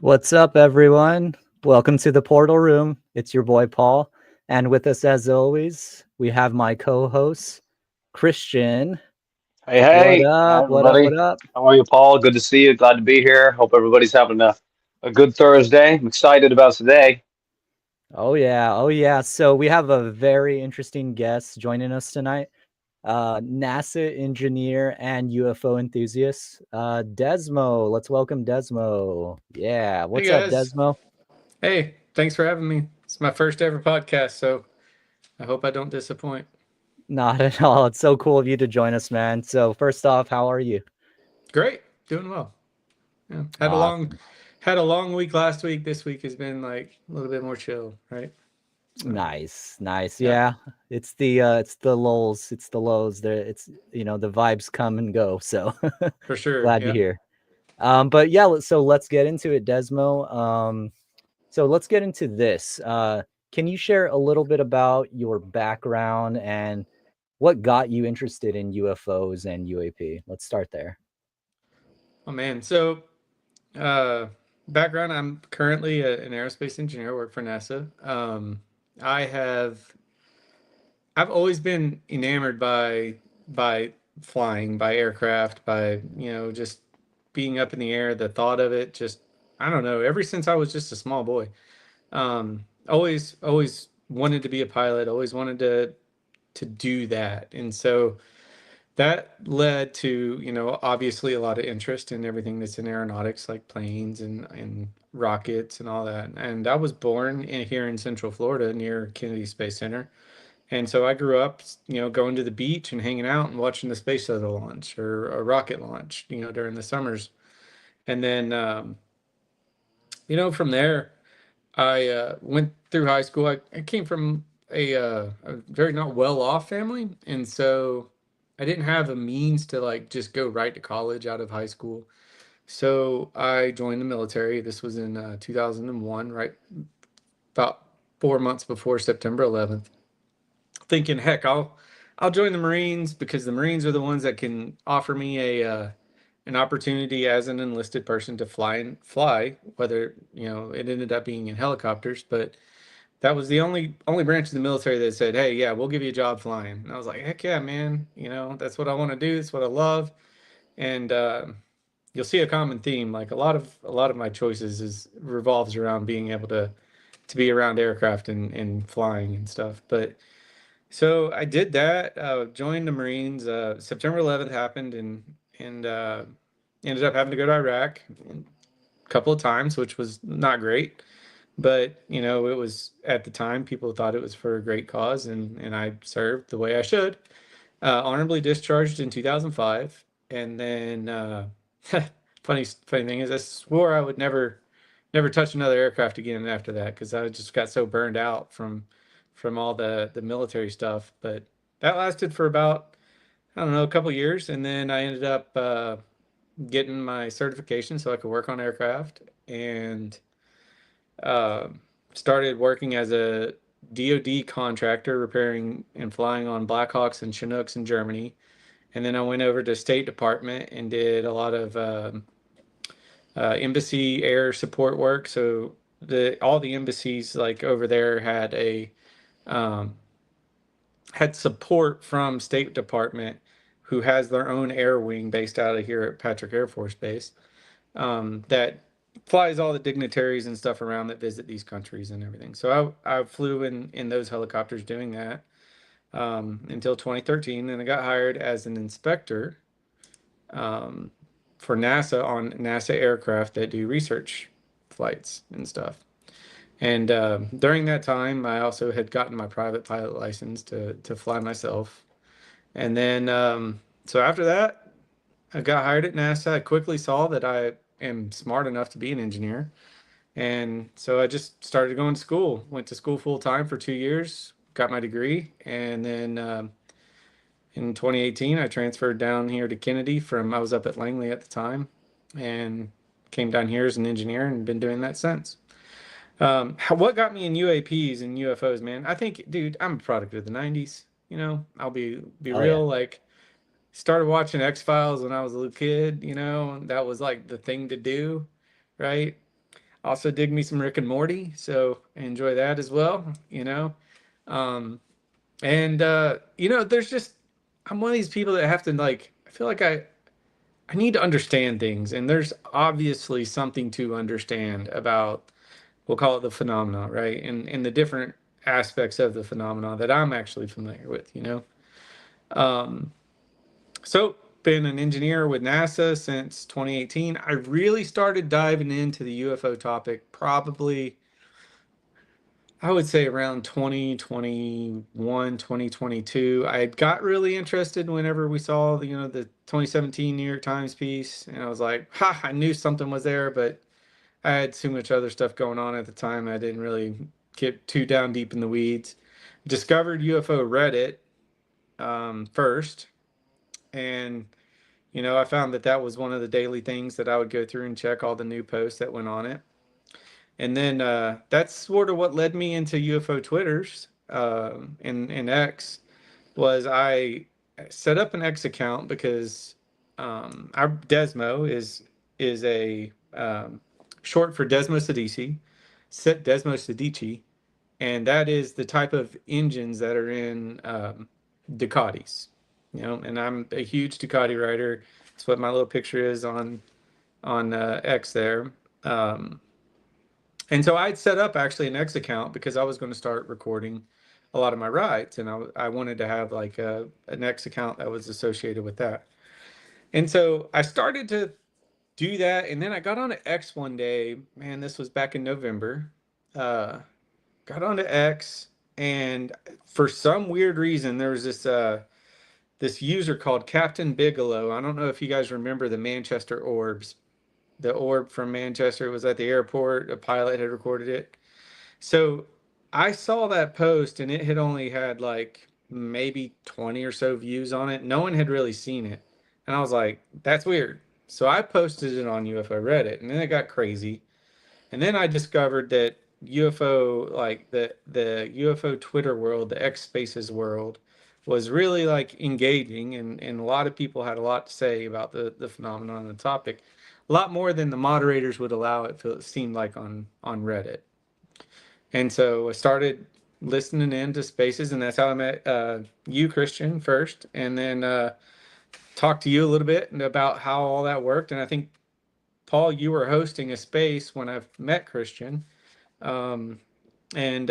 What's up, everyone? Welcome to the Portal Room. It's your boy Paul, and with us, as always, we have my co-host Christian. Hey, What hey, hi up? What up? What everybody. up? How are you, Paul? Good to see you. Glad to be here. Hope everybody's having a good Thursday. I'm excited about today. Oh yeah. So we have a very interesting guest joining us tonight. NASA engineer and UFO enthusiast, Desmo. Let's welcome Desmo. Yeah. Hey What's up, guys. Desmo? Hey, thanks for having me. It's my first ever podcast, so I hope I don't disappoint. Not at all. It's so cool of you to join us, man. So first off, how are you? Great, doing well. Yeah, Awesome. had a long week last week. This week has been like a little bit more chill, right? So Nice, nice. yeah, Yeah. It's the lulls, it's the lows. The vibes come and go. So for sure. glad to Yeah. hear. But yeah, so let's get into it, Desmo. So let's get into this. Can you share a little bit about your background and what got you interested in UFOs and UAP? Let's start there. Oh man. So uh, background: I'm currently an aerospace engineer. Work for NASA. I have I've always been enamored by flying, by aircraft, by just being up in the air. The thought of it, just I don't know. Ever since I was just a small boy, always wanted to be a pilot. Always wanted to do that, and so that led to obviously a lot of interest in everything that's in aeronautics, like planes and rockets and all that. And I was born here in Central Florida near Kennedy Space Center. And so I grew up, going to the beach and hanging out and watching the space shuttle launch or a rocket launch, during the summers. And then, from there, I went through high school. I came from a very not well off family. And so I didn't have a means to like just go right to college out of high school. So I joined the military. This was in 2001, right about 4 months before September 11th, thinking, heck, I'll join the Marines because the Marines are the ones that can offer me a an opportunity as an enlisted person to fly. Whether it ended up being in helicopters, but that was the only branch of the military that said, "Hey, yeah, we'll give you a job flying." And I was like, "Heck yeah, man! That's what I want to do. That's what I love." And you'll see a common theme. Like a lot of my choices is revolves around being able to be around aircraft and flying and stuff. But so I did that, joined the Marines. September 11th happened, and ended up having to go to Iraq a couple of times, which was not great. But it was at the time people thought it was for a great cause, and I served the way I should. Honorably discharged in 2005, and then funny thing is, I swore I would never touch another aircraft again after that because I just got so burned out from all the military stuff. But that lasted for about I don't know a couple years, and then I ended up getting my certification so I could work on aircraft and uh, started working as a DoD contractor repairing and flying on Blackhawks and Chinooks in Germany. And then I went over to State Department and did a lot of embassy air support work. So the all the embassies like over there um, had support from State Department, who has their own air wing based out of here at Patrick Air Force Base, that flies all the dignitaries and stuff around that visit these countries and everything. So I flew in those helicopters doing that until 2013, and I got hired as an inspector um, for NASA on NASA aircraft that do research flights and stuff. And during that time, I also had gotten my private pilot license to fly myself. And then so after that, I got hired at NASA. I quickly saw that I am smart enough to be an engineer. And so I just started going to school. Went to school full time for 2 years, got my degree, and then in 2018 I transferred down here to Kennedy from I was up at Langley at the time, and came down here as an engineer and been doing that since. What got me in UAPs and UFOs, man? I think, dude, I'm a product of the '90s. I'll be Oh yeah. real. Like, started watching X Files when I was a little kid. That was like the thing to do, right? Also dig me some Rick and Morty, so I enjoy that as well, you know. Um, and you know, there's just I'm one of these people that have to like I feel like I need to understand things, and there's obviously something to understand about, we'll call it the phenomena, right? And the different aspects of the phenomena that I'm actually familiar with, you know. Um, so been an engineer with NASA since 2018. I really started diving into the UFO topic probably, I would say around 2021, 2022. I got really interested whenever we saw the, you know, the 2017 New York Times piece, and I was like, ha, I knew something was there, but I had too much other stuff going on at the time. I didn't really get too down deep in the weeds. Discovered UFO Reddit first, and you know, I found that that was one of the daily things that I would go through and check all the new posts that went on it. And then that's sort of what led me into UFO Twitters and X. Was I set up an X account because our Desmo is a short for Desmo Sedici, set Desmo Sedici, and that is the type of engines that are in Ducatis. You know, and I'm a huge Ducati rider. That's what my little picture is on X there. Um, and so I'd set up actually an X account because I was going to start recording a lot of my rides, and I wanted to have like an X account that was associated with that. And so I started to do that, and then I got onto X one day. Man, this was back in November. Uh, got onto X, and for some weird reason, there was this user called Captain Bigelow. I don't know if you guys remember the Manchester orbs. The orb from Manchester was at the airport. A pilot had recorded it. So I saw that post, and it had only had like maybe 20 or so views on it. No one had really seen it. And I was like, that's weird. So I posted it on UFO Reddit, and then it got crazy. And then I discovered that UFO, like the UFO Twitter world, the X Spaces world, was really like engaging, and a lot of people had a lot to say about the phenomenon and the topic, a lot more than the moderators would allow it. It seemed like on Reddit. And so I started listening into spaces, and that's how I met you, Christian, first, and then talked to you a little bit about how all that worked. And I think, Paul, you were hosting a space when I met Christian, um, and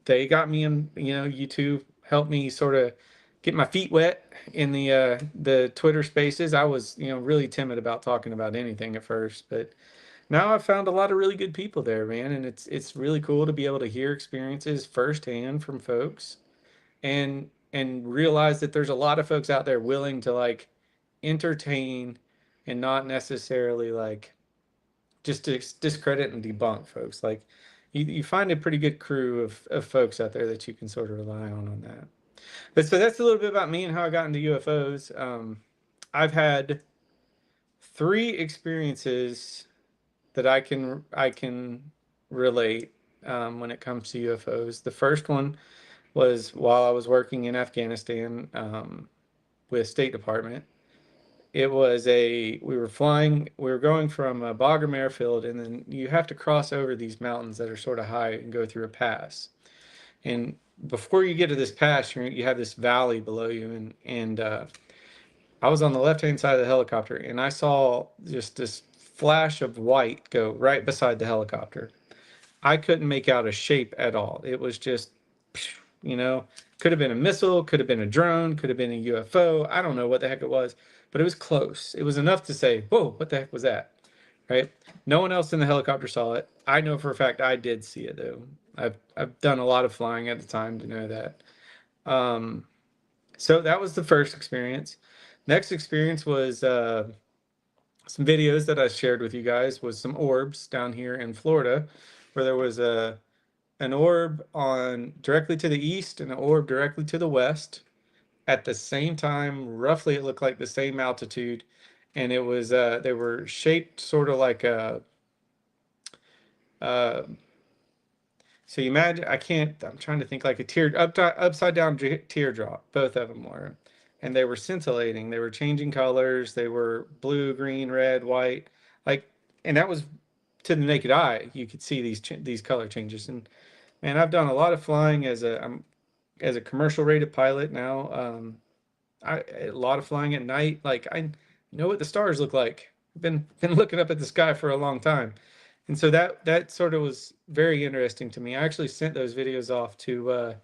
they got me in. You know, you two helped me sort of get my feet wet in the Twitter spaces. I was, you know, really timid about talking about anything at first, but now I've found a lot of really good people there, man, and it's really cool to be able to hear experiences firsthand from folks, and realize that there's a lot of folks out there willing to like entertain and not necessarily like just to discredit and debunk folks. Like you find a pretty good crew of folks out there that you can sort of rely on that. But so that's a little bit about me and how I got into UFOs. I've had 3 experiences that I can relate when it comes to UFOs. The first one was while I was working in Afghanistan with State Department. It was we were going from Bagram Airfield, and then you have to cross over these mountains that are sort of high and go through a pass. And before you get to this pass, you have this valley below you, and I was on the left-hand side of the helicopter, and I saw just this flash of white go right beside the helicopter. I couldn't make out a shape at all. It was just, you know, could have been a missile, could have been a drone, could have been a UFO. I don't know what the heck it was, but it was close. It was enough to say, whoa, what the heck was that? Right? No one else in the helicopter saw it. I know for a fact I did see it though. I've done a lot of flying at the time to know that. Um, so that was the first experience. Next experience was some videos that I shared with you guys was some orbs down here in Florida, where there was an orb on directly to the east and an orb directly to the west at the same time. Roughly, it looked like the same altitude, and it was they were shaped sort of like a. Uh, so you imagine, I'm trying to think like a upside down teardrop. Both of them were, and they were scintillating. They were changing colors. They were blue, green, red, white, like, and that was to the naked eye, you could see these color changes. And man, I've done a lot of flying as a commercial rated pilot now. A lot of flying at night. Like I know what the stars look like. I've been looking up at the sky for a long time, and so that sort of was very interesting to me. I actually sent those videos off to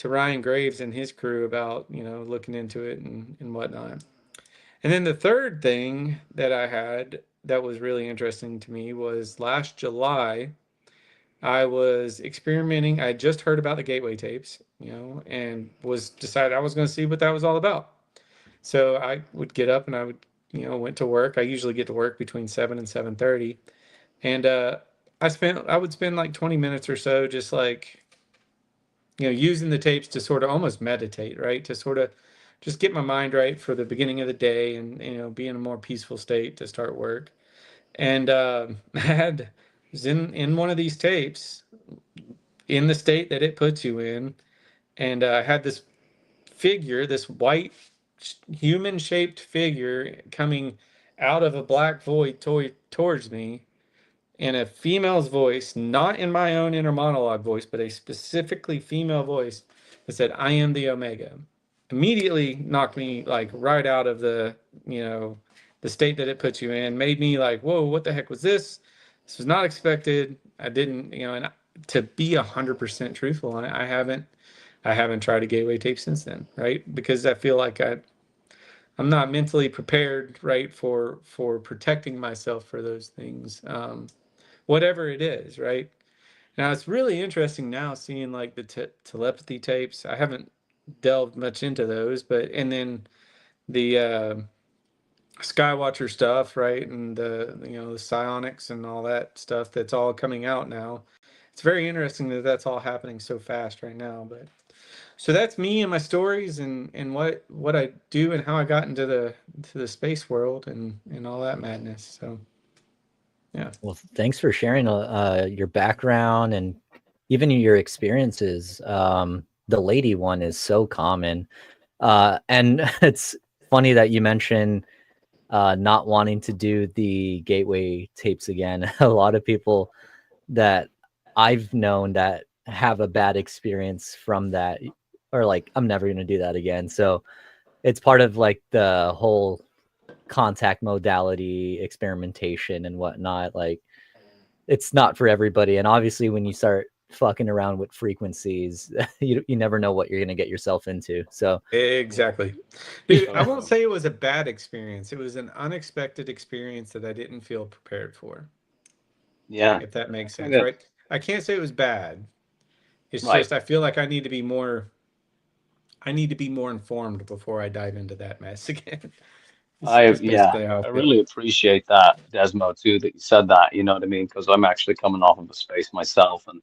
Ryan Graves and his crew about looking into it and whatnot. And then the third thing that I had that was really interesting to me was last July. I was experimenting. I had just heard about the gateway tapes, and was decided I was going to see what that was all about. So I would get up and I would, went to work. I usually get to work between 7 and 7:30. And I would spend like 20 minutes or so just like, using the tapes to sort of almost meditate, right? To sort of just get my mind right for the beginning of the day and, be in a more peaceful state to start work. And I had was in one of these tapes in the state that it puts you in, and I had this figure, this white human shaped figure coming out of a black void towards me in a female's voice, not in my own inner monologue voice, but a specifically female voice that said, "I am the Omega." Immediately knocked me like right out of the state that it puts you in, made me like, whoa, what the heck was this? This was not expected. I didn't, and to be 100% truthful, I haven't tried a gateway tape since then, right? Because I feel like I'm not mentally prepared, right, for protecting myself for those things, whatever it is, right? Now it's really interesting now seeing like the telepathy tapes. I haven't delved much into those, but and then the Skywatcher stuff, right, and the psionics and all that stuff that's all coming out now. It's very interesting that that's all happening so fast right now, but. So that's me and my stories and what I do and how I got into the space world and all that madness. So yeah. Well, thanks for sharing your background and even your experiences. The lady one is so common. And it's funny that you mentioned not wanting to do the gateway tapes again. A lot of people that I've known that have a bad experience from that are like, I'm never going to do that again. So it's part of like the whole contact modality experimentation and whatnot. Like it's not for everybody. And obviously when you start fucking around with frequencies, you never know what you're going to get yourself into. So Exactly. Dude, I won't say it was a bad experience. It was an unexpected experience that I didn't feel prepared for. Yeah. If that makes sense, Yeah. right? I can't say it was bad. It's Right. just I feel like I need to be more informed before I dive into that mess again. It's basically how I I feel. really appreciate that, Desmo, too, that you said that, you know what I mean? Because I'm actually coming off of a space myself, and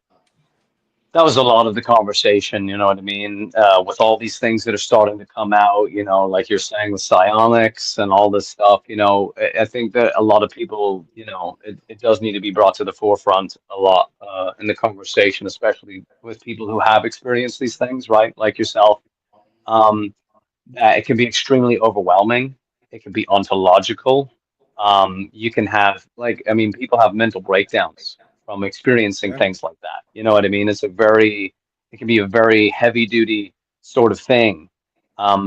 that was a lot of the conversation, you know what I mean? With all these things that are starting to come out, like you're saying with psionics and all this stuff, I think that a lot of people, it does need to be brought to the forefront a lot in the conversation, especially with people who have experienced these things, right? Like yourself. Um, that it can be extremely overwhelming. It can be ontological. You can have, like, I mean, people have mental breakdowns from experiencing Yeah. things like that. You know what I mean? It can be a very heavy duty sort of thing.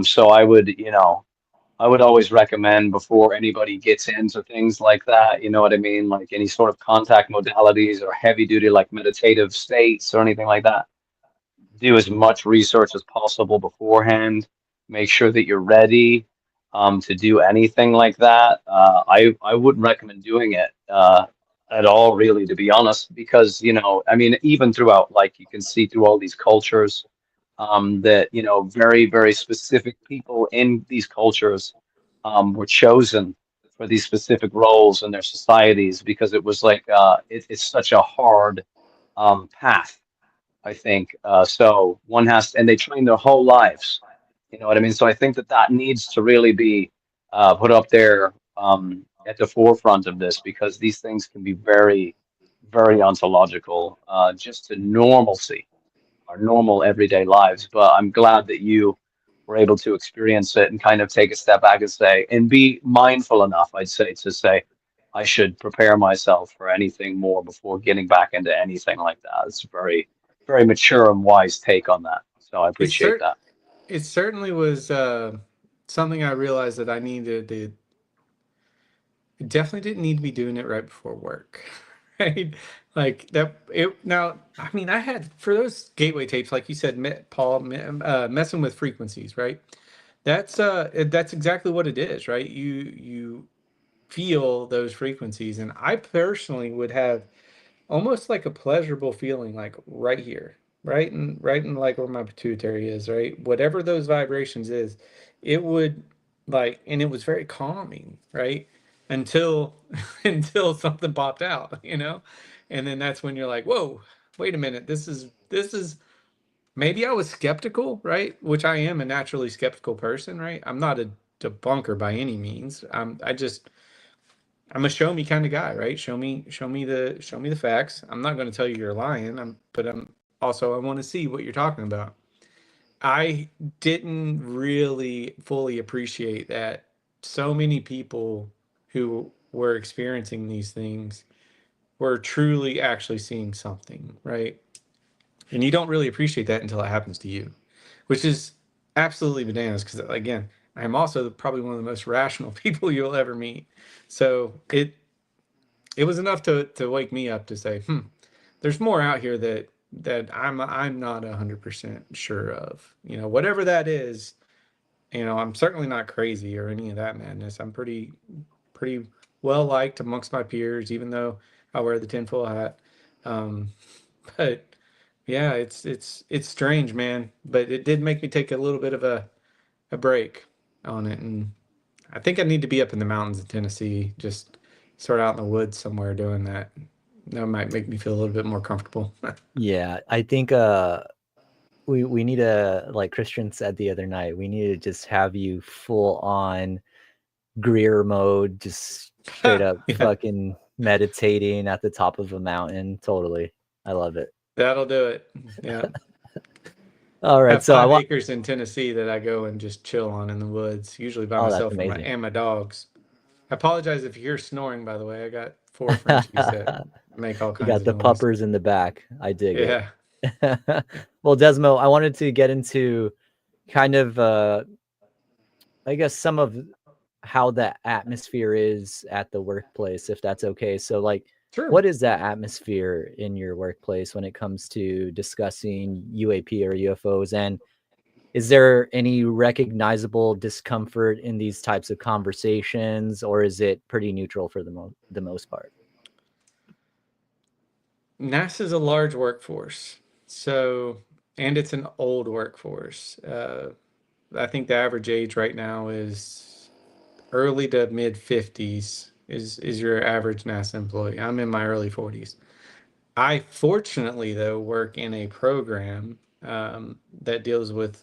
So I would always recommend before anybody gets into things like that, you know what I mean? Like any sort of contact modalities or heavy duty, like meditative states or anything like that, do as much research as possible beforehand. Make sure that you're ready to do anything like that. I wouldn't recommend doing it at all, really, to be honest, because I mean, even throughout, like you can see through all these cultures, that very very specific people in these cultures were chosen for these specific roles in their societies because it was like it's such a hard path, I think. So one has, and they train their whole lives. You know what I mean? So I think that that needs to really be put up there at the forefront of this because these things can be very, very ontological, just to normalcy, our normal everyday lives. But I'm glad that you were able to experience it and kind of take a step back and say, and be mindful enough, I'd say, to say, I should prepare myself for anything more before getting back into anything like that. It's a very, very mature and wise take on that. So I It's appreciate cert that. it certainly was something I realized that I needed to definitely didn't need to be doing it right before work. Right? Like that it now I mean I had for those gateway tapes like you said Paul messing with frequencies, right? That's exactly what it is, right? You feel those frequencies and I personally would have almost like a pleasurable feeling like right here, right in like where my pituitary is, right? Whatever those vibrations is, it would like and it was very calming, right? Until until something popped out, you know? And then that's when you're like, whoa, wait a minute, this is maybe I was skeptical, right? Which I am a naturally skeptical person, right? I'm not a debunker by any means. I'm a show me kind of guy, right? Show me the facts. I'm not going to tell you you're lying. But I'm also I want to see what you're talking about. I didn't really fully appreciate that so many people who were experiencing these things were truly actually seeing something, right? And you don't really appreciate that until it happens to you, which is absolutely bananas because again, I'm also probably one of the most rational people you'll ever meet. So it was enough to wake me up to say, there's more out here that I'm not 100% sure of. You know, whatever that is, you know, I'm certainly not crazy or any of that madness. I'm pretty well liked amongst my peers, even though I wear the tinfoil hat. Um, but yeah, it's strange, man. But it did make me take a little bit of a break on it, and I think I need to be up in the mountains in Tennessee, just sort of out in the woods somewhere doing that. That might make me feel a little bit more comfortable. Yeah, I think we need to, like Christian said the other night, we need to just have you full on Greer mode, just straight up Yeah, fucking meditating at the top of a mountain. Totally. I love it. that'll do it. Yeah. All I right, have so I five want acres in Tennessee that I go and just chill on in the woods, usually by oh, that's myself amazing. and my dogs. I apologize if you hear snoring, by the way. I got four Frenchies that make all You kinds got of the noise. puppers in the back. I dig it. Yeah, Well, Desmo, I wanted to get into kind of I guess some of how the atmosphere is at the workplace, if that's okay. So, like, sure. what is that atmosphere in your workplace when it comes to discussing UAP or UFOs? And is there any recognizable discomfort in these types of conversations, or is it pretty neutral for the most part? NASA's a large workforce, so and it's an old workforce. I think the average age right now is early to mid 50s is your average NASA employee. I'm in my early 40s. I fortunately though work in a program that deals with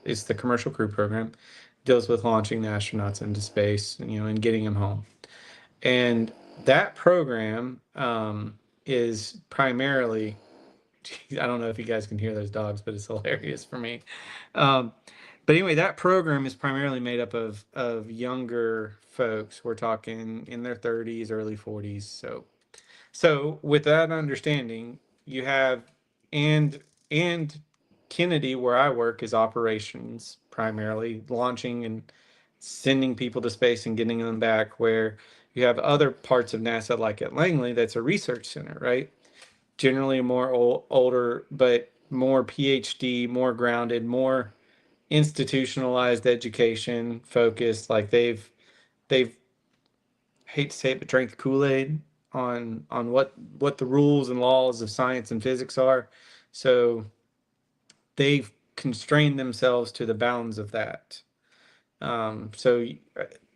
it's the commercial crew program, deals with launching the astronauts into space, you know, and getting them home. And that program is primarily I don't know if you guys can hear those dogs, but it's hilarious for me. Um, but anyway, that program is primarily made up of younger folks. We're talking in their 30s, early 40s. So with that understanding, you have and and Kennedy, where I work, is operations primarily, launching and sending people to space and getting them back. Where you have other parts of NASA, like at Langley, that's a research center, right? Generally more older, but more PhD, more grounded, more institutionalized education focused. Like they've hate to say it, but drank the Kool-Aid on what the rules and laws of science and physics are. So they've constrained themselves to the bounds of that. So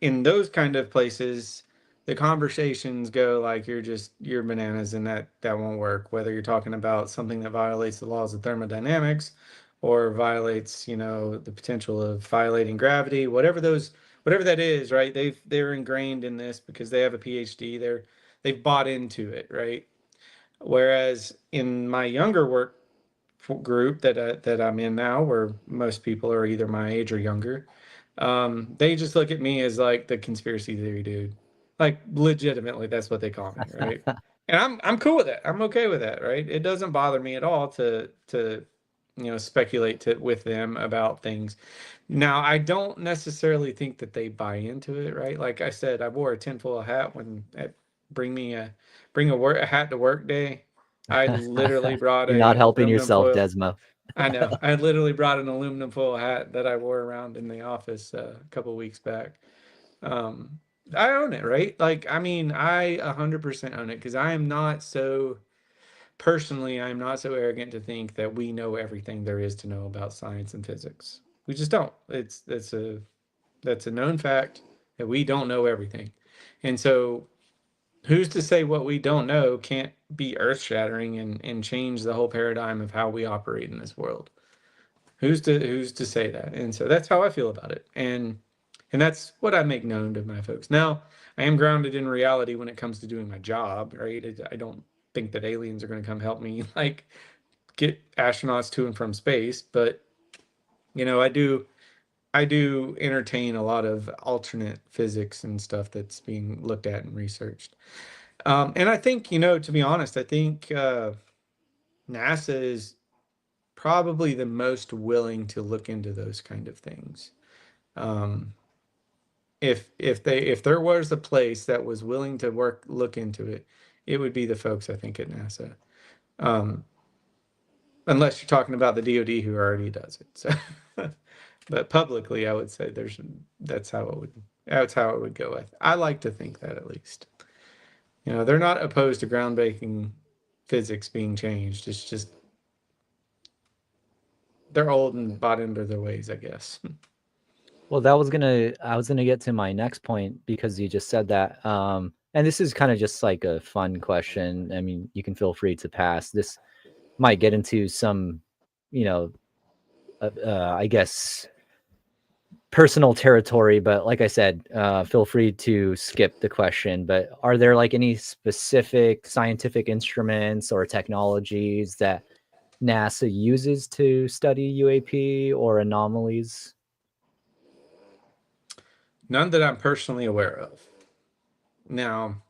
in those kind of places, the conversations go like you're bananas and that won't work. Whether you're talking about something that violates the laws of thermodynamics or violates, you know, the potential of violating gravity, whatever that is, right? They're ingrained in this because they have a PhD. They've bought into it, right? Whereas in my younger work group that I'm in now, where most people are either my age or younger, they just look at me as like the conspiracy theory dude. Like legitimately, that's what they call me, right? And I'm cool with that. I'm okay with that, right? It doesn't bother me at all to speculate with them about things. Now, I don't necessarily think that they buy into it, right? Like I said, I wore a tinfoil hat when at bring me a a hat to work day. I literally brought You're a not helping aluminum yourself, foil. Desmo. I know. I literally brought an aluminum foil hat that I wore around in the office a couple weeks back. Um, I own it, right? Like, I mean, I 100% own it because I am not so personally, I'm not so arrogant to think that we know everything there is to know about science and physics. We just don't. That's a known fact that we don't know everything. And so who's to say what we don't know can't be earth shattering and change the whole paradigm of how we operate in this world? Who's to say that? And so that's how I feel about it. And that's what I make known to my folks. Now, I am grounded in reality when it comes to doing my job, right? I don't think that aliens are going to come help me like get astronauts to and from space, but I do entertain a lot of alternate physics and stuff that's being looked at and researched. And I think, to be honest, I think NASA is probably the most willing to look into those kind of things. Um, if there was a place that was willing to look into it, it would be the folks I think at NASA. Um, Unless you're talking about the DoD who already does it. So, but publicly, I would say that's how it would go. I like to think that at least. They're not opposed to groundbreaking physics being changed. It's just they're old and bought into their ways, I guess. Well, I was gonna get to my next point because you just said that. And this is kind of just like a fun question. I mean, you can feel free to pass. This might get into some, you know, I guess personal territory, but like I said, feel free to skip the question. But are there like any specific scientific instruments or technologies that NASA uses to study UAP or anomalies? None that I'm personally aware of. Now,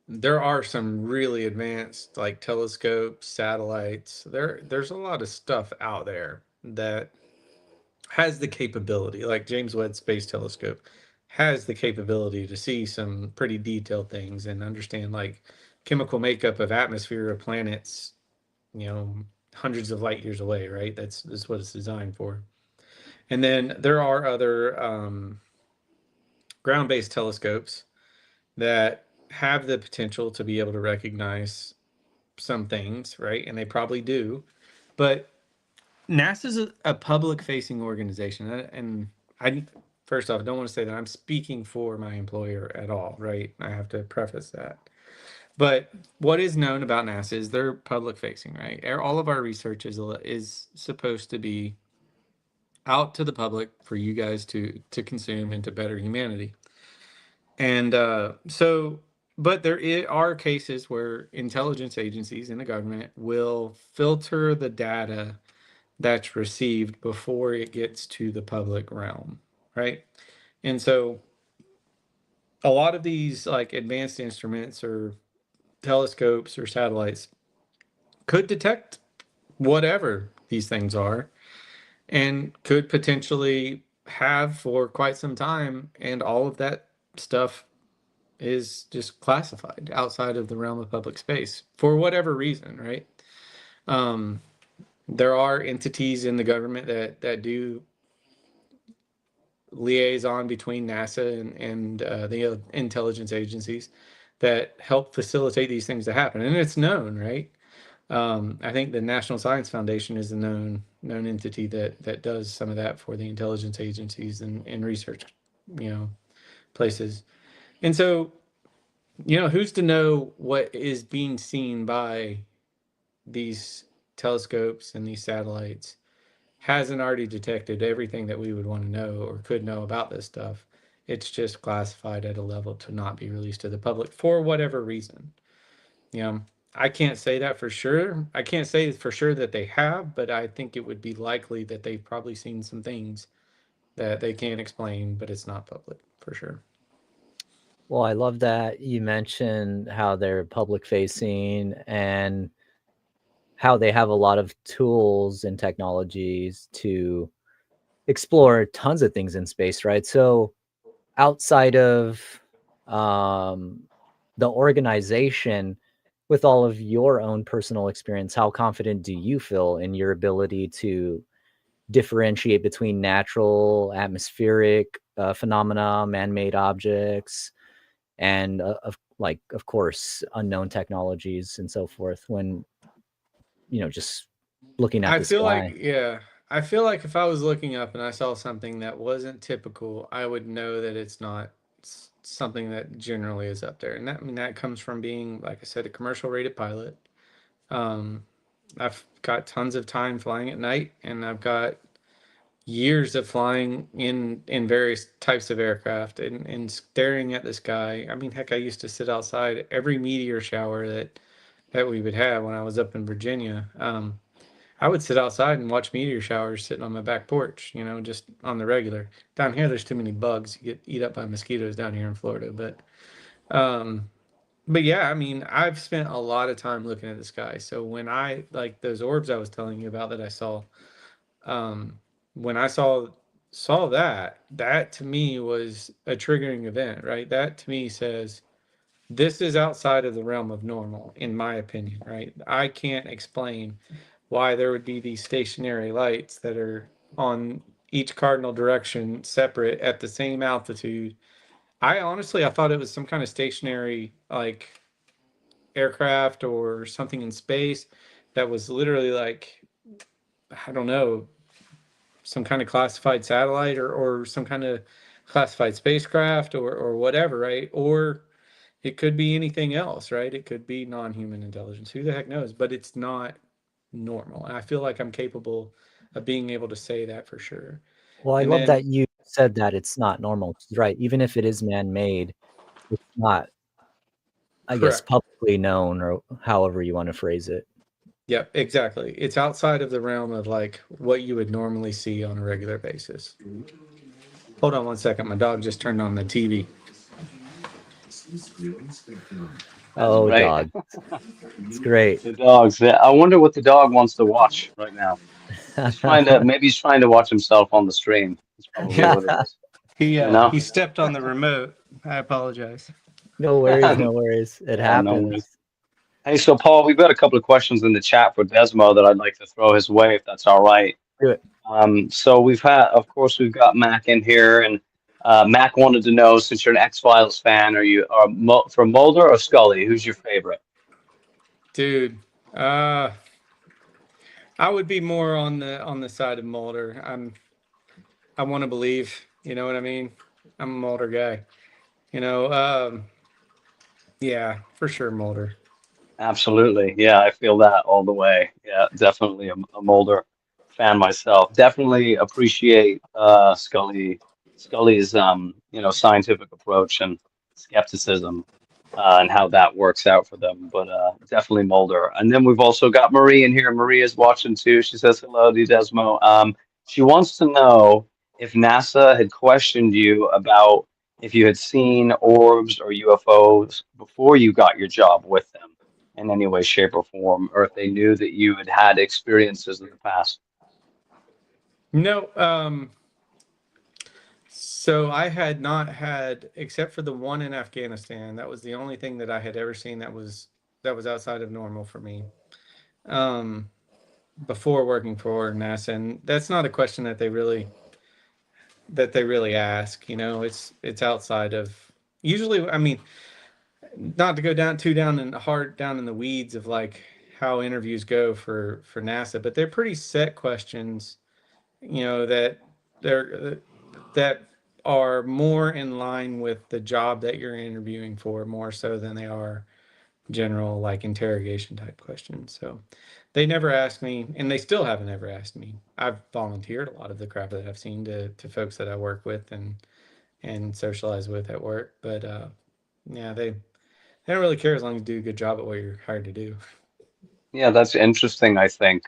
there are some really advanced like telescopes, satellites. There's a lot of stuff out there that has the capability, like James Webb Space Telescope has the capability to see some pretty detailed things and understand like chemical makeup of atmosphere of planets, you know, hundreds of light years away, right? That's what it's designed for. And then there are other ground-based telescopes that have the potential to be able to recognize some things, right? And they probably do. But NASA's a public-facing organization, and I first off, I don't want to say that I'm speaking for my employer at all, right? I have to preface that. But what is known about NASA is they're public-facing, right? All of our research is supposed to be out to the public for you guys to consume and to better humanity. And but there are cases where intelligence agencies in the government will filter the data that's received before it gets to the public realm, right? And so a lot of these like advanced instruments or telescopes or satellites could detect whatever these things are and could potentially have for quite some time, and all of that stuff is just classified outside of the realm of public space for whatever reason, right? Um, there are entities in the government that do liaison between NASA and the intelligence agencies that help facilitate these things to happen, and it's known, right? I think the National Science Foundation is a known entity that does some of that for the intelligence agencies and research, you know, places. And so, who's to know what is being seen by these telescopes and these satellites hasn't already detected everything that we would want to know or could know about this stuff. It's just classified at a level to not be released to the public for whatever reason. You know, I can't say that for sure. I can't say for sure that they have, but I think it would be likely that they've probably seen some things that they can't explain, but it's not public for sure. Well, I love that you mentioned how they're public facing and how they have a lot of tools and technologies to explore tons of things in space, right? So outside of um, the organization, with all of your own personal experience, how confident do you feel in your ability to differentiate between natural, atmospheric phenomena, man-made objects, and of course, unknown technologies and so forth when just looking at I the feel like, sky? yeah, I feel like if I was looking up and I saw something that wasn't typical, I would know that it's not something that generally is up there. And that, I mean, that comes from being, like I said, a commercial rated pilot. Um, I've got tons of time flying at night, and I've got years of flying in various types of aircraft and staring at the sky. I mean, heck, I used to sit outside every meteor shower that we would have when I was up in Virginia. I would sit outside and watch meteor showers sitting on my back porch, just on the regular. Down here, there's too many bugs. You get eat up by mosquitoes down here in Florida. Um, but yeah, I mean, I've spent a lot of time looking at the sky. So when I like those orbs I was telling you about that I saw, um, when I saw that to me was a triggering event, right? That to me says this is outside of the realm of normal, in my opinion, right? I can't explain why there would be these stationary lights that are on each cardinal direction separate at the same altitude. I thought it was some kind of stationary like aircraft or something in space that was literally like, I don't know, some kind of classified satellite or some kind of classified spacecraft or whatever, right? Or it could be anything else, right? It could be non-human intelligence. Who the heck knows? But it's not normal. And I feel like I'm capable of being able to say that for sure. Well, I And love then, that you said that it's not normal, right? Even if it is man-made, it's not, I guess, correct. publicly known or however you want to phrase it. Yep, exactly. It's outside of the realm of like what you would normally see on a regular basis. Hold on one second. My dog just turned on the TV. That's Oh, great. dog. It's great. The dogs. Yeah, I wonder what the dog wants to watch right now. Maybe he's trying to watch himself on the stream. That's probably what it is. You know? He stepped on the remote. I apologize. No worries, no worries. It Yeah, no worries. happens. Hey, so Paul, we've got a couple of questions in the chat for Desmo that I'd like to throw his way, if that's all right. Do it. So of course, we've got Mac in here, and Mac wanted to know, since you're an X-Files fan, are you from Mulder or Scully? Who's your favorite? Dude, I would be more on the side of Mulder. I want to believe, you know what I mean? I'm a Mulder guy. You know, yeah, for sure Mulder. Absolutely. Yeah, I feel that all the way. Yeah, definitely a Mulder fan myself. Definitely appreciate Scully's scientific approach and skepticism and how that works out for them. But definitely Mulder. And then we've also got Marie in here. Marie is watching too. She says hello to Desmo. She wants to know if NASA had questioned you about if you had seen orbs or UFOs before you got your job with them in any way, shape, or form, or if they knew that you had had experiences in the past. No, so I had not had, except for the one in Afghanistan. That was the only thing that I had ever seen that was outside of normal for me. Um, Before working for NASA, and that's not a question that they really ask. It's outside of usually. I mean, not to go down in the weeds of like how interviews go for NASA, but they're pretty set questions. That they're that are more in line with the job that you're interviewing for, more so than they are general like interrogation type questions. So they never asked me, and they still haven't ever asked me. I've volunteered a lot of the crap that I've seen to folks that I work with and socialize with at work, but yeah, they don't really care as long as you do a good job at what you're hired to do. Yeah, that's interesting, I think.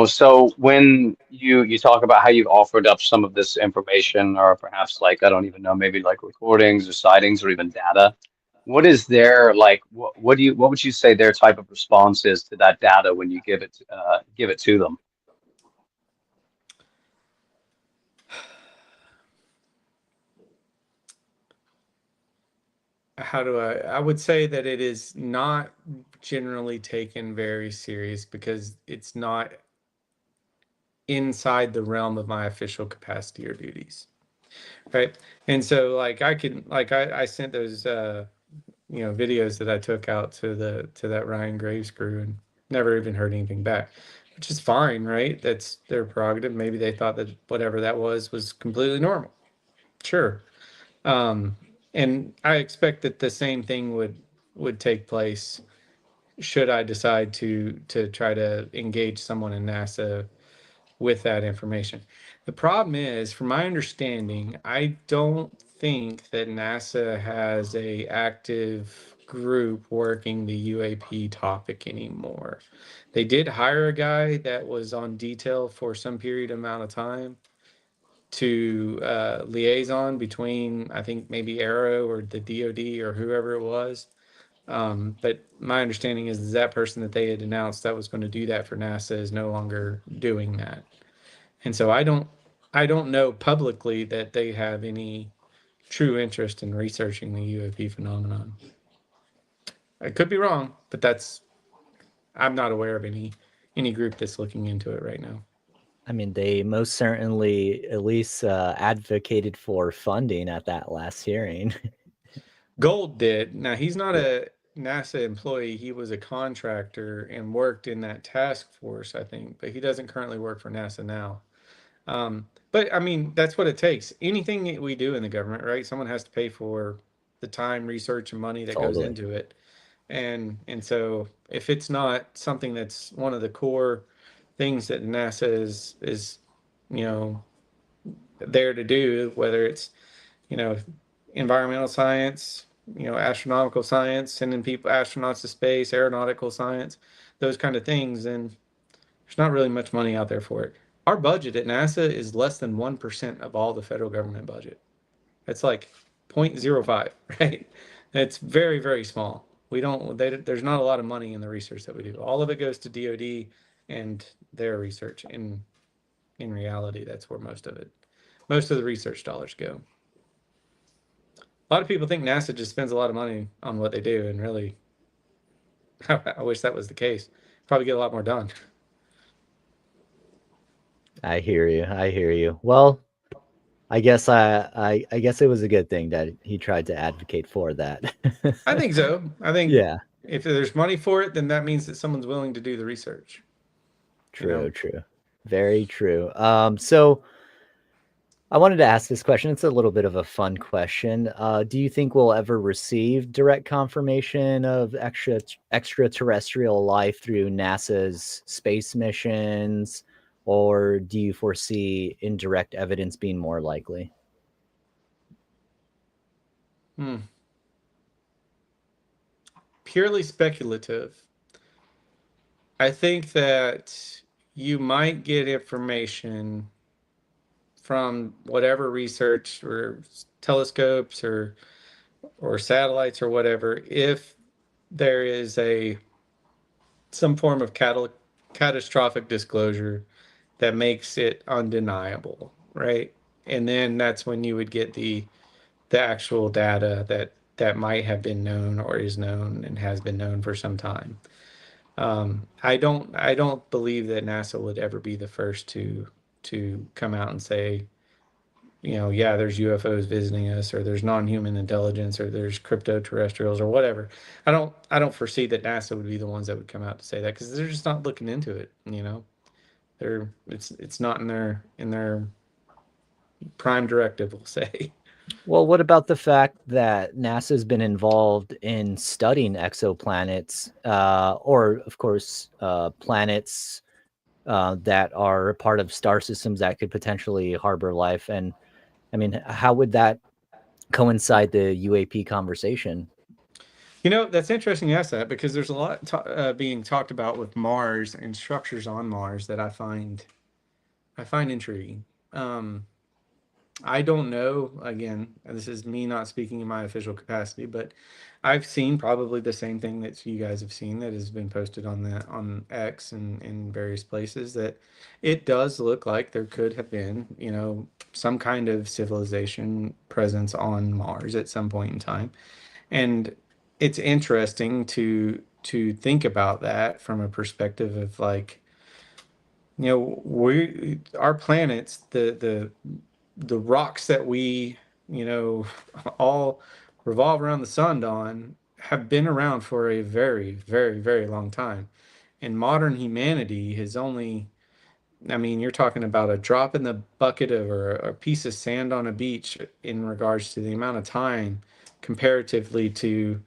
So when you talk about how you've offered up some of this information, or perhaps like I don't even know, maybe like recordings or sightings or even data, what is their like? What would you say their type of response is to that data when you give it to them? How do I would say that it is not generally taken very serious because it's not inside the realm of my official capacity or duties, right? And so like I sent those videos that I took out to that Ryan Graves crew and never even heard anything back, which is fine, right? That's their prerogative. Maybe they thought that whatever that was completely normal. Sure. Um, and I expect that the same thing would take place should I decide to try to engage someone in NASA with that information. The problem is, from my understanding, I don't think that NASA has a active group working the UAP topic anymore. They did hire a guy that was on detail for some period amount of time to liaison between, I think maybe Arrow or the DoD or whoever it was. But my understanding is that person that they had announced that was going to do that for NASA is no longer doing that. And so I don't know publicly that they have any true interest in researching the UAP phenomenon. I could be wrong, but I'm not aware of any group that's looking into it right now. I mean, they most certainly at least advocated for funding at that last hearing. Gold did. Now he's not Yeah, a NASA employee. He was a contractor and worked in that task force, I think, but he doesn't currently work for NASA now. But I mean, that's what it takes. Anything that we do in the government, right? Someone has to pay for the time, research, and money that goes totally. into it. And so if it's not something that's one of the core things that NASA is you know there to do, whether it's you know environmental science, astronomical science, sending people astronauts to space, aeronautical science, those kind of things, then there's not really much money out there for it. Our budget at NASA is less than 1% of all the federal government budget. It's like 0.05, right? It's very, very small. There's not a lot of money in the research that we do. All of it goes to DoD and their research. In reality, that's where most of the research dollars go. A lot of people think NASA just spends a lot of money on what they do, and really, I wish that was the case. Probably get a lot more done. I hear you. I hear you. Well, I guess it was a good thing that he tried to advocate for that. I think so. I think Yeah, if there's money for it, then that means that someone's willing to do the research. You know, true, true. Very true. So I wanted to ask this question. It's a little bit of a fun question. Do you think we'll ever receive direct confirmation of extraterrestrial life through NASA's space missions, or do you foresee indirect evidence being more likely? hmm. Purely speculative. I think that you might get information from whatever research or telescopes or satellites or whatever if there is a some form of catastrophic disclosure that makes it undeniable, right? And then that's when you would get the actual data that might have been known or is known and has been known for some time. I don't believe that NASA would ever be the first to come out and say, yeah, there's UFOs visiting us, or there's non-human intelligence, or there's crypto terrestrials, or whatever. I don't foresee that NASA would be the ones that would come out to say that because they're just not looking into it. It's not in their prime directive, we'll say. Well, what about the fact that NASA's been involved in studying exoplanets, or of course, planets that are part of star systems that could potentially harbor life? And I mean, how would that coincide the UAP conversation? You know, that's interesting you ask that, because there's a lot being talked about with Mars and structures on Mars that I find intriguing. Um, I don't know. Again, this is me not speaking in my official capacity, but I've seen probably the same thing that you guys have seen that has been posted on X and in various places, that it does look like there could have been, some kind of civilization presence on Mars at some point in time. And it's interesting to think about that from a perspective of, like, we our planets, the rocks that we, you know all revolve around the sun on, have been around for a very, very, very long time. And modern humanity has only, I mean, you're talking about a drop in the bucket of, or a piece of sand on a beach in regards to the amount of time comparatively to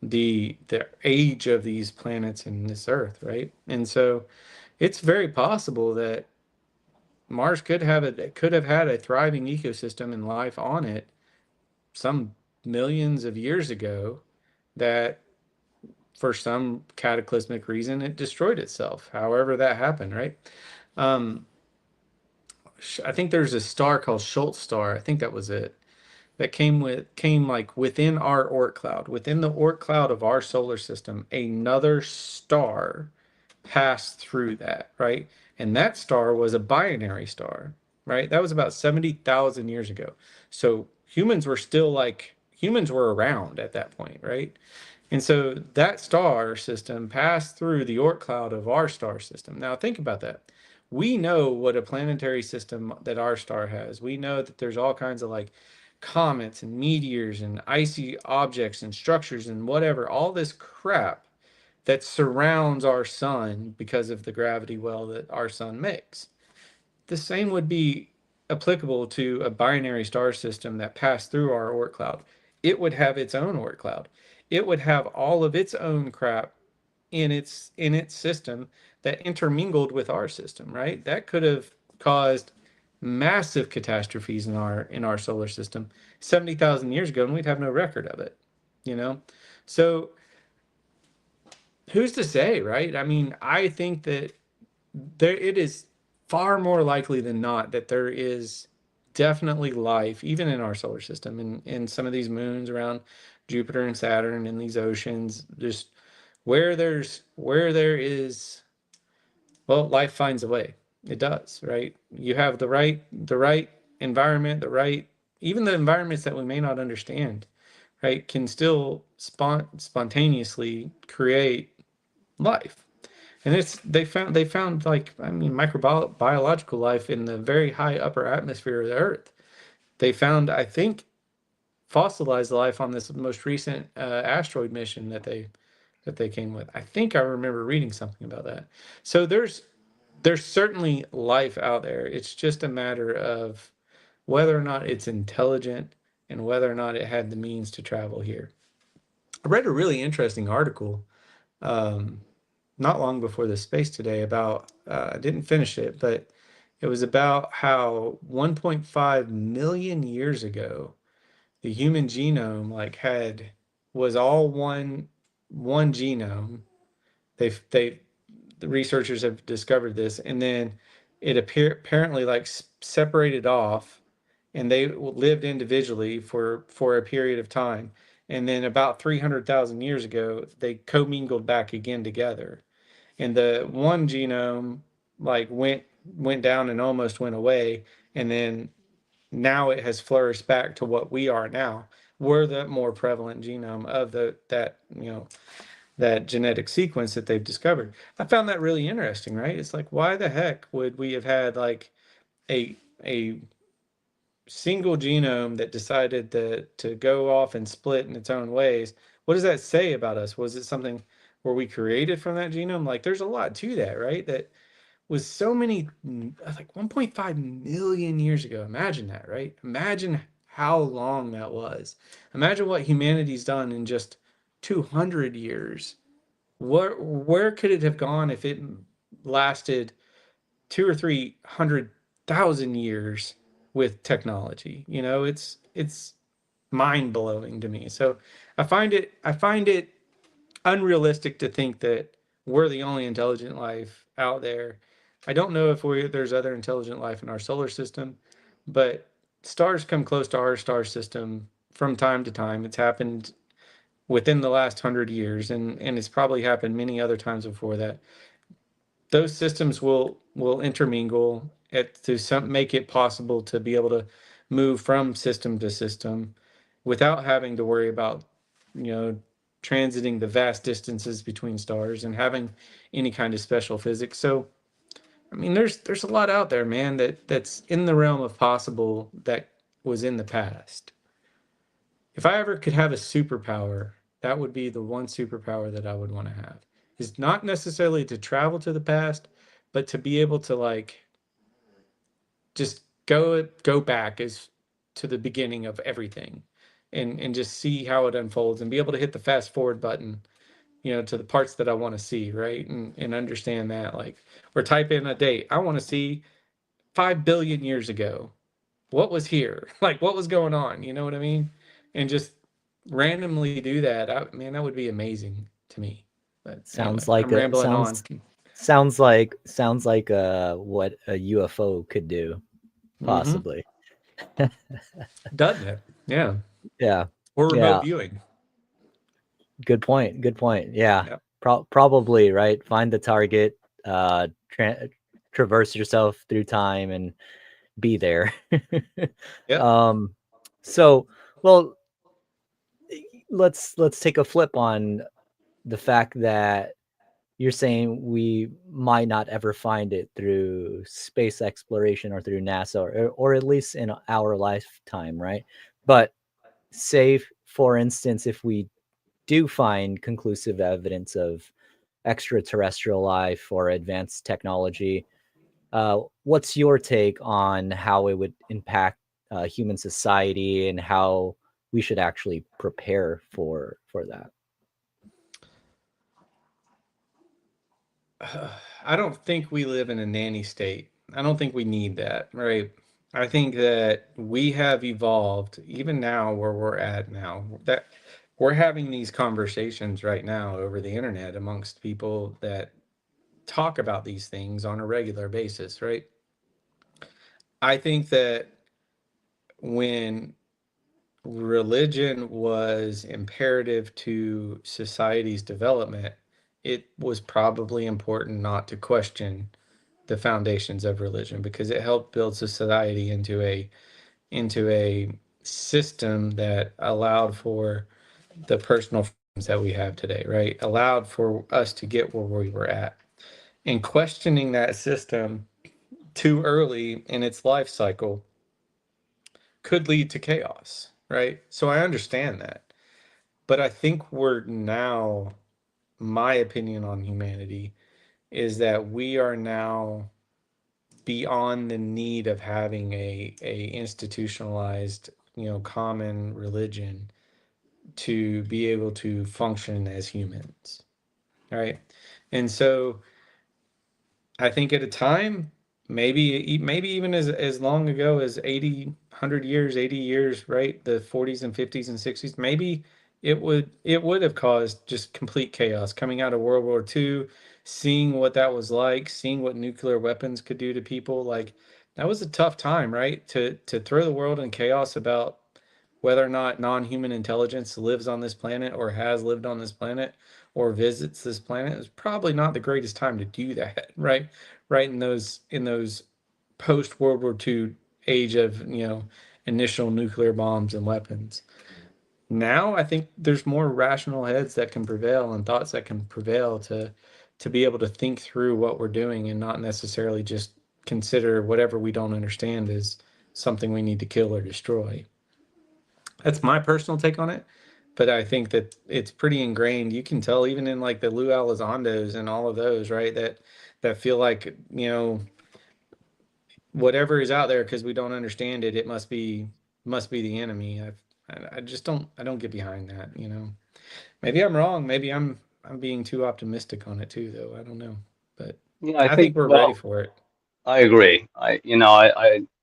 the age of these planets and this earth, right? And so it's very possible that Mars could have had a thriving ecosystem and life on it some millions of years ago, that for some cataclysmic reason it destroyed itself, however that happened, right? um I think there's a star called Schultz star, I think that was it, that came like within our Oort cloud, within the Oort cloud of our solar system. Another star passed through that, right? And that star was a binary star, right? That was about 70,000 years ago. So humans were around at that point, right? And so that star system passed through the Oort cloud of our star system. Now think about that. We know what a planetary system that our star has. We know that there's all kinds of, like, comets and meteors and icy objects and structures and whatever, all this crap that surrounds our sun because of the gravity well that our sun makes. The same would be applicable to a binary star system that passed through our Oort cloud. It would have its own Oort cloud. It would have all of its own crap in its system that intermingled with our system, right? That could have caused massive catastrophes in our solar system 70,000 years ago, and we'd have no record of it, you know? So who's to say, right? I mean, I think that it is far more likely than not that there is definitely life even in our solar system, and in some of these moons around Jupiter and Saturn, in these oceans, just where there is, well, life finds a way. It does, right? You have the right environment, even the environments that we may not understand, right, can still spontaneously create life. And they found, like, I mean, microbiological life in the very high upper atmosphere of the Earth. They found, I think, fossilized life on this most recent asteroid mission that they came with. I think I remember reading something about that. So there's certainly life out there. It's just a matter of whether or not it's intelligent and whether or not it had the means to travel here. I read a really interesting article um, not long before the space today about, I didn't finish it, but it was about how 1.5 million years ago the human genome, like, had was all one genome. They The researchers have discovered this, and then it apparently, like, separated off, and they lived individually for a period of time, and then about 300,000 years ago they commingled back again together, and the one genome, like, went down and almost went away, and then now it has flourished back to what we are now. We're the more prevalent genome of that genetic sequence that they've discovered. I found that really interesting, right? It's like, why the heck would we have had, like, a a single genome that decided to go off and split in its own ways? What does that say about us? Was it something, were we created from that genome? Like, there's a lot to that, right? That was so many, like, 1.5 million years ago. Imagine that, right? Imagine how long that was. Imagine what humanity's done in just 200 years. Where could it have gone if it lasted 2 or 3 hundred thousand years with technology? It's mind blowing to me. So I find it unrealistic to think that we're the only intelligent life out there. I don't know if there's other intelligent life in our solar system, but stars come close to our star system from time to time. It's happened within the last 100 years, and it's probably happened many other times before that. Those systems will intermingle to make it possible to be able to move from system to system without having to worry about, you know, transiting the vast distances between stars and having any kind of special physics. So, I mean, there's a lot out there, man, that's in the realm of possible that was in the past. If I ever could have a superpower, that would be the one superpower that I would want to have. Is not necessarily to travel to the past, but to be able to like just go back as to the beginning of everything and just see how it unfolds and be able to hit the fast forward button, you know, to the parts that I want to see, right? And understand that, like, or type in a date. I want to see 5 billion years ago. What was here? Like, what was going on? You know what I mean? And just randomly do that. Man, that would be amazing to me. But anyway, Sounds like I'm a rambling on. sounds like what a UFO could do, Mm-hmm. possibly. Doesn't it? Yeah. Yeah. Or remote Yeah. viewing. Good point. Good point. Yeah. Yep. Probably, right? Find the target, traverse yourself through time and be there. Yep. um so well, let's take a flip on the fact that you're saying we might not ever find it through space exploration or through NASA, or at least in our lifetime, right? But say, for instance, if we do find conclusive evidence of extraterrestrial life or advanced technology, what's your take on how it would impact human society and how we should actually prepare for that? I don't think we live in a nanny state. I don't think we need that, right? I think that we have evolved even now where we're at now, that we're having these conversations right now over the internet amongst people that talk about these things on a regular basis, right? I think that when religion was imperative to society's development, it was probably important not to question the foundations of religion because it helped build society into a system that allowed for the personal freedoms that we have today, right? Allowed for us to get where we were at. And questioning that system too early in its life cycle could lead to chaos, right? So I understand that. But I think we're now, my opinion on humanity is that we are now beyond the need of having a institutionalized, common religion to be able to function as humans, right? And so I think at a time, maybe even as long ago as 80, 100 years, 80 years, right? The 40s and 50s and 60s, maybe it would have caused just complete chaos coming out of World War II, seeing what that was like, seeing what nuclear weapons could do to people. Like that was a tough time, right? To throw the world in chaos about whether or not non-human intelligence lives on this planet or has lived on this planet or visits this planet is probably not the greatest time to do that, right? Right in those post World War II age of initial nuclear bombs and weapons. Now I think there's more rational heads that can prevail and thoughts that can prevail to be able to think through what we're doing and not necessarily just consider whatever we don't understand as something we need to kill or destroy. That's my personal take on it. But I think that it's pretty ingrained. You can tell even in like the Lou Elizondos and all of those, right? That feel like, whatever is out there because we don't understand it, it must be the enemy. I just don't get behind that. Maybe I'm wrong. Maybe I'm being too optimistic on it too, though. I don't know. But Yeah, I I think, think we're ready well, for it. I agree. I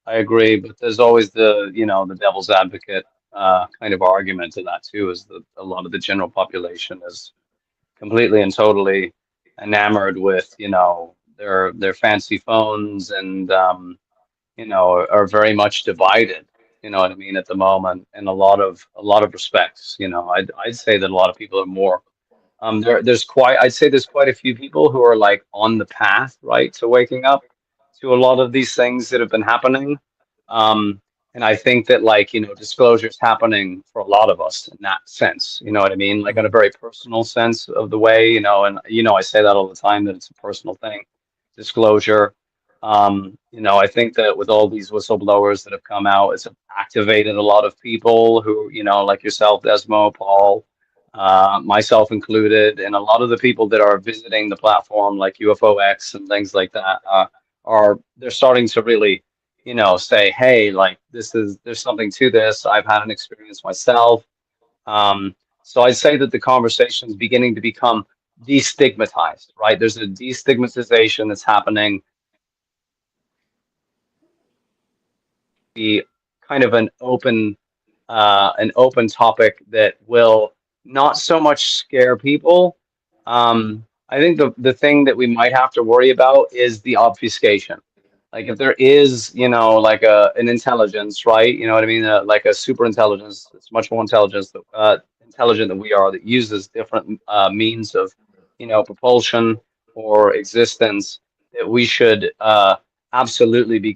agree, but there's always the devil's advocate kind of argument to that too, is that a lot of the general population is completely and totally enamored with, their fancy phones, and are very much divided. You know what I mean, at the moment, in a lot of respects. I'd say that a lot of people are more I'd say there's quite a few people who are like on the path, right, to waking up to a lot of these things that have been happening. Um, and I think that, like, disclosure is happening for a lot of us in that sense. You know what I mean? Like, in a Mhm. very personal sense of the way, and I say that all the time, that it's a personal thing, disclosure. I think that with all these whistleblowers that have come out, it's activated a lot of people who, like yourself, Desmo, Paul, myself included, and a lot of the people that are visiting the platform, like UFOX and things like that, they're starting to really, say, hey, like, there's something to this. I've had an experience myself. So I'd say that the conversation is beginning to become destigmatized, right? There's a destigmatization that's happening, be kind of an open topic that will not so much scare people. I think the thing that we might have to worry about is the obfuscation. Like, if there is, like an intelligence, right? You know what I mean? Like a super intelligence, it's much more intelligent than we are, that uses different means of, propulsion or existence, that we should absolutely be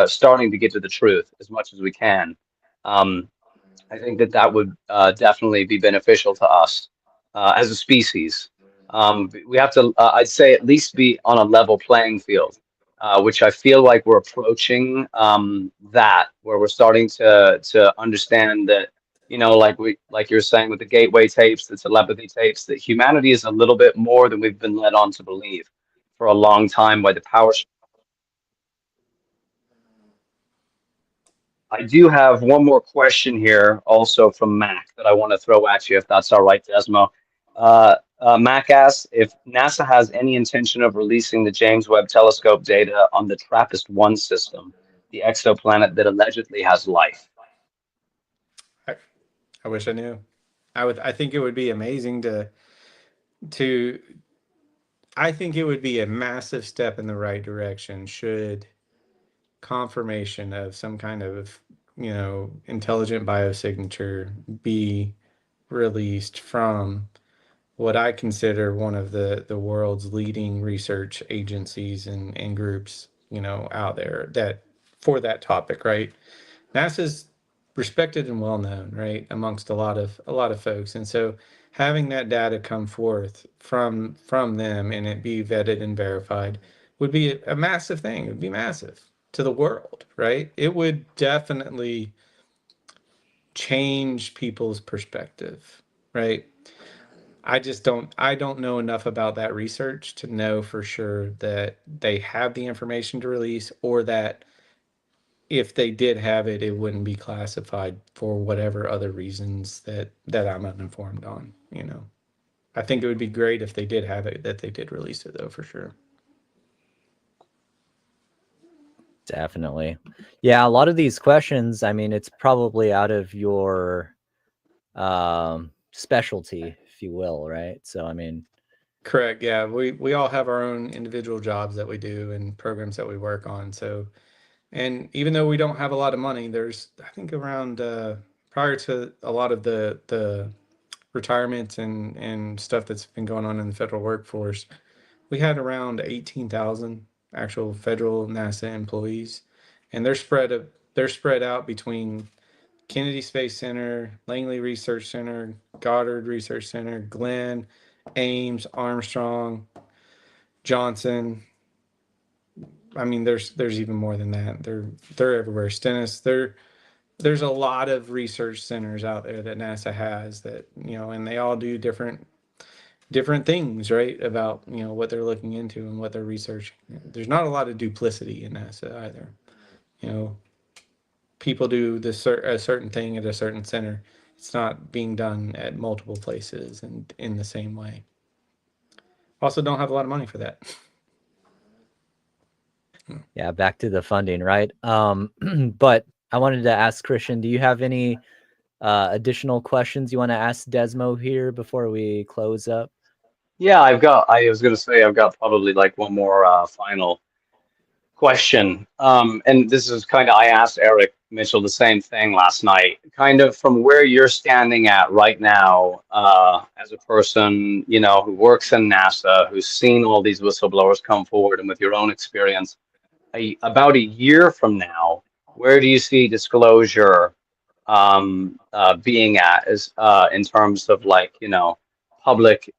starting to get to the truth as much as we can. Um, I think that that would definitely be beneficial to us as a species. We have to, I'd say, at least be on a level playing field, which I feel like we're approaching, where we're starting to understand that, like you're saying with the gateway tapes, the telepathy tapes, that humanity is a little bit more than we've been led on to believe for a long time by the power. I do have one more question here, also from Mac, that I want to throw at you, if that's all right, Desmo. Mac asks if NASA has any intention of releasing the James Webb Telescope data on the TRAPPIST-1 system, the exoplanet that allegedly has life. I, I wish I knew. I think it would be amazing to I think it would be a massive step in the right direction should confirmation of some kind of, intelligent biosignature be released from what I consider one of the world's leading research agencies and groups, out there that for that topic, right? NASA's respected and well known, right, amongst a lot of folks, and so having that data come forth from them and it be vetted and verified would be a massive thing. It would be massive to the world, right? It would definitely change people's perspective, right? I don't know enough about that research to know for sure that they have the information to release, or that if they did have it, it wouldn't be classified for whatever other reasons that I'm uninformed on, I think it would be great if they did have it, that they did release it, though, for sure. Definitely. Yeah, a lot of these questions, I mean, it's probably out of your specialty, if you will, right? So, I mean, Correct. Yeah, we all have our own individual jobs that we do and programs that we work on. So, and even though we don't have a lot of money, there's, I think, around prior to a lot of the retirements and stuff that's been going on in the federal workforce, we had around 18,000 actual federal NASA employees, and they're spread out between Kennedy Space Center, Langley Research Center, Goddard Research Center, Glenn, Ames, Armstrong, Johnson. I mean, there's even more than that. They're everywhere. Stennis. There's a lot of research centers out there that NASA has, that, and they all do different things, right? About, what they're looking into and what they're researching. There's not a lot of duplicity in NASA either. You know, people do a certain thing at a certain center. It's not being done at multiple places and in the same way. Also, don't have a lot of money for that. yeah, back to the funding, right? But I wanted to ask Christian, do you have any additional questions you want to ask Desmo here before we close up? Yeah, I was going to say I've got probably like one more final question. And this is kind of, I asked Eric Mitchell the same thing last night, kind of from where you're standing at right now, as a person, you know, who works in NASA, who's seen all these whistleblowers come forward, and with your own experience, about a year from now, where do you see disclosure being at, is in terms of, like, you know, public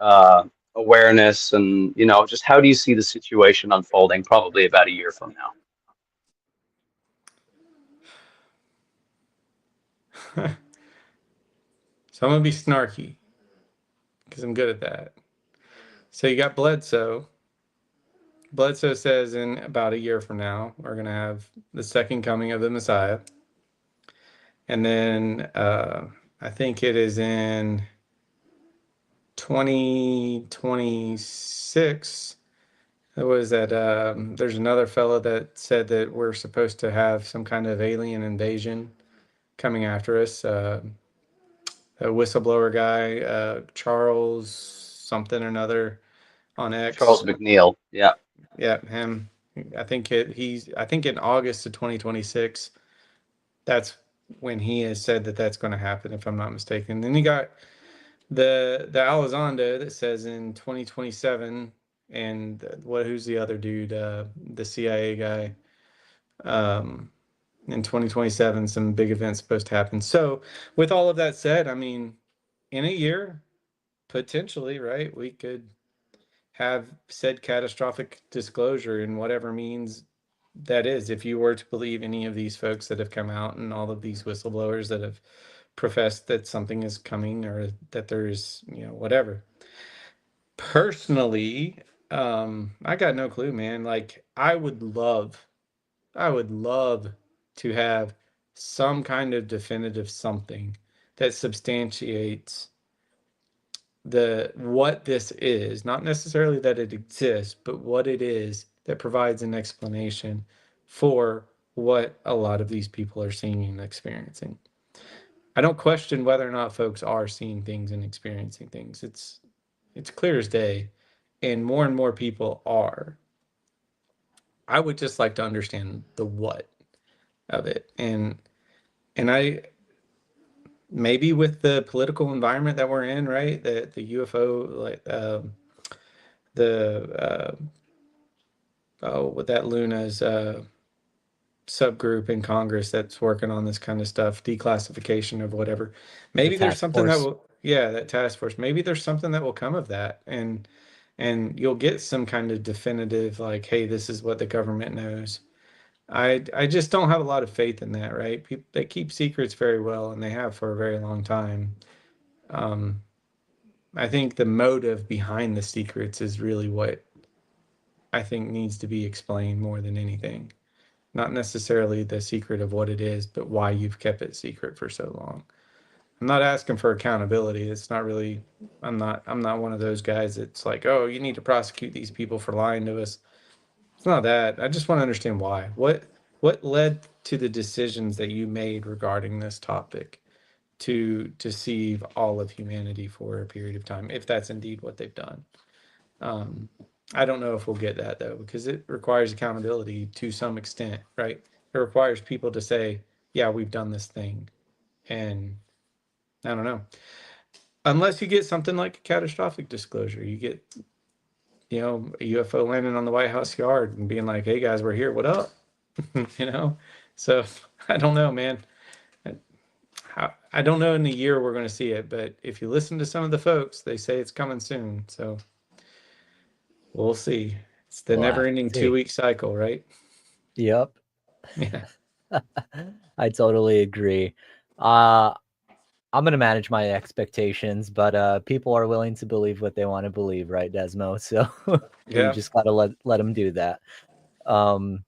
awareness, and, you know, just how do you see the situation unfolding probably about a year from now? So I'm gonna be snarky because I'm good at that. So you got Bledsoe. Bledsoe says in about a year from now, we're going to have the second coming of the Messiah. And then I think it is in 2026. There was that, there's another fellow that said that we're supposed to have some kind of alien invasion coming after us. A whistleblower guy, Charles something or another on Charles X. McNeil. Yeah. Yeah, him. I think in August of 2026, that's when he has said that that's going to happen, if I'm not mistaken. Then you got the Elizondo that says in 2027, and who's the other dude? The CIA guy. In 2027, some big events supposed to happen. So, with all of that said, I mean, in a year, potentially, right? We could have said catastrophic disclosure in whatever means that is, if you were to believe any of these folks that have come out and all of these whistleblowers that have professed that something is coming or that there's, you know, whatever. Personally, I got no clue, man. Like, I would love to have some kind of definitive something that substantiates the what this is, not necessarily that it exists, but what it is that provides an explanation for what a lot of these people are seeing and experiencing. I don't question whether or not folks are seeing things and experiencing things. It's clear as day, and more people are. I would just like to understand the what of it. And I maybe with the political environment that we're in, right? The UFO, like the with that Luna's subgroup in Congress that's working on this kind of stuff, declassification of whatever. The Maybe there's task something that force. will, yeah, that task force. Maybe there's something that will come of that, and you'll get some kind of definitive, like, hey, this is what the government knows. I just don't have a lot of faith in that, right? People, they keep secrets very well, and they have for a very long time. Um, I think the motive behind the secrets is really what I think needs to be explained more than anything. Not necessarily the secret of what it is, but why you've kept it secret for so long. I'm not asking for accountability. It's not really, I'm not one of those guys that's like, oh, you need to prosecute these people for lying to us. It's not that. I just want to understand why. What led to the decisions that you made regarding this topic to deceive all of humanity for a period of time, if that's indeed what they've done? Um, I don't know if we'll get that though, because it requires accountability to some extent, right? It requires people to say, yeah, we've done this thing. And I don't know. Unless you get something like a catastrophic disclosure, you get, you know, a UFO landing on the White House yard and being like, hey guys, we're here. What up? You know? So I don't know, man. I don't know in a year we're going to see it, but if you listen to some of the folks, they say it's coming soon. So we'll see. It's the We'll have never to ending see. 2 week cycle, right? Yep. Yeah. I totally agree. Uh, I'm gonna manage my expectations, but people are willing to believe what they want to believe, right, Desmo? So we Yeah. just gotta let them do that.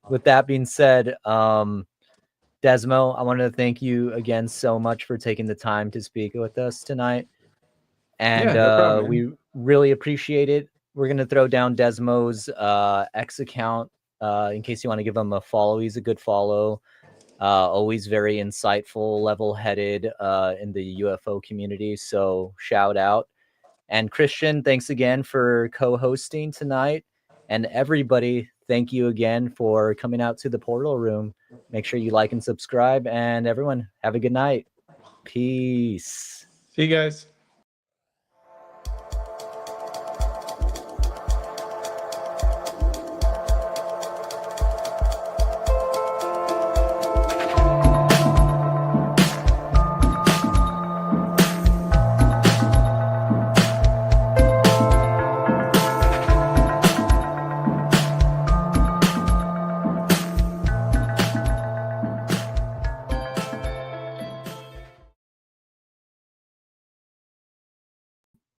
With that being said, Desmo, I wanted to thank you again so much for taking the time to speak with us tonight, and Yeah. No problem, man. we really appreciate it. We're gonna throw down Desmo's X account in case you want to give him a follow. He's a good follow. Always very insightful, level-headed in the UFO community. So shout out. And Christian, thanks again for co-hosting tonight. And everybody, thank you again for coming out to the portal room. Make sure you like and subscribe. And everyone, have a good night. Peace. See you guys.